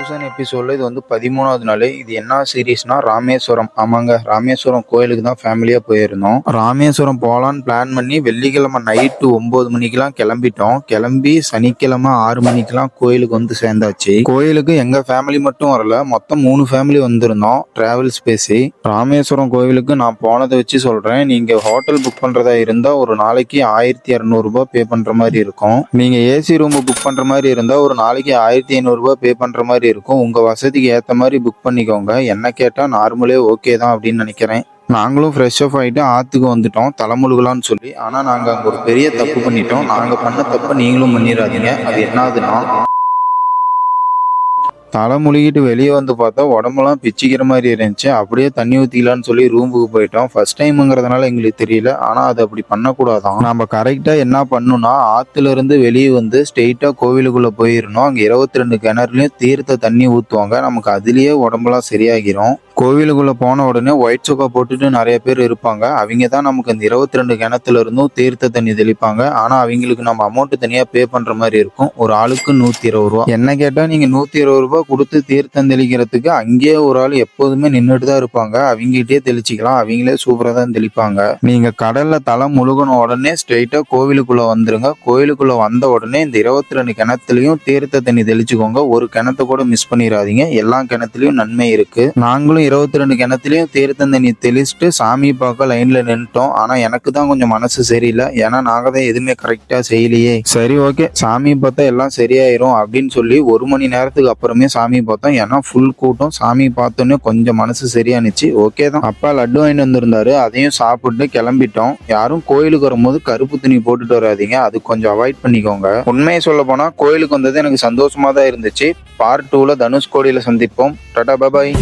1000 எபிசோடில் இது வந்து 13வது நாள். இது என்ன சீரீஸ்னா ராமேஸ்வரம். ஆமாங்க, ராமேஸ்வரம் கோயிலுக்கு தான் ஃபேமிலியாக போயிருந்தோம். ராமேஸ்வரம் போகலான்னு பிளான் பண்ணி வெள்ளிக்கிழமை நைட்டு 9 மணிக்கெலாம் கிளம்பிட்டோம். கிளம்பி சனிக்கிழமை 6 மணிக்கெலாம் கோயிலுக்கு வந்து சேர்ந்தாச்சு. கோயிலுக்கு எங்கள் ஃபேமிலி மட்டும் வரல, மொத்தம் 3 ஃபேமிலி வந்திருந்தோம் டிராவல்ஸ் பேசி. ராமேஸ்வரம் கோயிலுக்கு நான் போனதை வச்சு சொல்கிறேன். நீங்கள் ஹோட்டல் புக் பண்ணுறதா இருந்தால் ஒரு நாளைக்கு 1200 ரூபாய் பே பண்ணுற மாதிரி இருக்கும். நீங்கள் ஏசி ரூம் புக் பண்ணுற மாதிரி இருந்தால் ஒரு நாளைக்கு 1500 ரூபாய் பே பண்ணுற மாதிரி இருக்கும். உங்கள் வசதிக்கு ஏற்ற மாதிரி புக் பண்ணிக்கோங்க. என்ன கேட்டால் நார்மலே ஓகே தான் அப்படின்னு நினைக்கிறேன். நாங்களும் ஃப்ரெஷ் அப் ஆகிட்டு ஆற்றுக்கு வந்துட்டோம் தலைமுழுகலான்னு சொல்லி. ஆனால் நாங்கள் அங்கே ஒரு பெரிய தப்பு பண்ணிட்டோம். நாங்கள் பண்ண தப்பை நீங்களும் பண்ணிடாதீங்க. அது என்னதுன்னா, தலை முழுகிட்டு வெளியே வந்து பார்த்தா உடம்பெல்லாம் பிச்சிக்கிற மாதிரி இருந்துச்சு. அப்படியே தண்ணி ஊற்றிக்கலான்னு சொல்லி ரூமுக்கு போயிட்டோம். ஃபர்ஸ்ட் டைமுங்கிறதுனால எங்களுக்கு தெரியல, ஆனால் அது அப்படி பண்ணக்கூடாதான். நம்ம கரெக்டாக என்ன பண்ணணும்னா, ஆற்றுல இருந்து வெளியே வந்து ஸ்ட்ரெயிட்டாக கோவிலுக்குள்ளே போயிடணும். அங்கே 22 கிணறுலையும் தீர்த்த தண்ணி ஊற்றுவாங்க. நமக்கு அதுலேயே உடம்பெல்லாம் சரியாகிரும். கோவிலுக்குள்ளே போன உடனே ஒயிட் சொக்கா போட்டுட்டு நிறைய பேர் இருப்பாங்க. அவங்க தான் நமக்கு இந்த 22 கிணத்துல இருந்தும் தீர்த்த தண்ணி தெளிப்பாங்க. ஆனால் அவங்களுக்கு நம்ம அமௌண்ட்டு தனியாக பே பண்ணுற மாதிரி இருக்கும். ஒரு ஆளுக்கு 120 ரூபா. என்ன கேட்டால் நீங்கள் 120 ரூபா கொடுத்து தீர்த்தம் தெளிக்கிறதுக்கு அங்கேயே ஒரு ஆள் எப்போதுமே நின்றுட்டு தான் இருப்பாங்க. அவங்ககிட்டயே தெளிச்சிக்கலாம். அவங்களே சூப்பராக தான் தெளிப்பாங்க. நீங்கள் கடலில் தலை முழுகின உடனே ஸ்ட்ரெயிட்டாக கோவிலுக்குள்ளே வந்துருங்க. கோவிலுக்குள்ளே வந்த உடனே இந்த 22 கிணத்துலையும் தீர்த்த தண்ணி தெளிச்சுக்கோங்க. ஒரு கிணத்தை கூட மிஸ் பண்ணிடாதீங்க. எல்லா கிணத்துலையும் நன்மை இருக்குது. நாங்களும் 22 கிணத்துலையும் தீர்த்த தண்ணி தெளிச்சுட்டு சாமி பார்க்க லைனில் நின்றுட்டோம். ஆனால் எனக்கு தான் கொஞ்சம் மனசு சரியில்லை. ஏன்னா நாங்கள் தான் எதுவுமே கரெக்டாக செய்யலையே. சரி, ஓகே, சாமி பார்த்தா எல்லாம் சரியாயிரும் அப்படின்னு சொல்லி 1 மணி நேரத்துக்கு அப்புறமே சாமி பார்த்தோம். ஏன்னா ஃபுல் கூட்டம். சாமி பார்த்தோன்னே கொஞ்சம் மனசு சரியானுச்சு. ஓகே தான். அப்பா லட்டு வாங்கிட்டு வந்திருந்தாரு, அதையும் சாப்பிட்டு கிளம்பிட்டோம். யாரும் கோயிலுக்கு வரும்போது கருப்பு துணி போட்டுட்டு வராதீங்க. அது கொஞ்சம் அவாய்ட் பண்ணிக்கோங்க. உண்மையை சொல்ல போனால் கோயிலுக்கு வந்தது எனக்கு சந்தோஷமாக தான் இருந்துச்சு. பார்ட் 2ல தனுஷ்கோடியில் சந்திப்போம். டாடா, பாய்.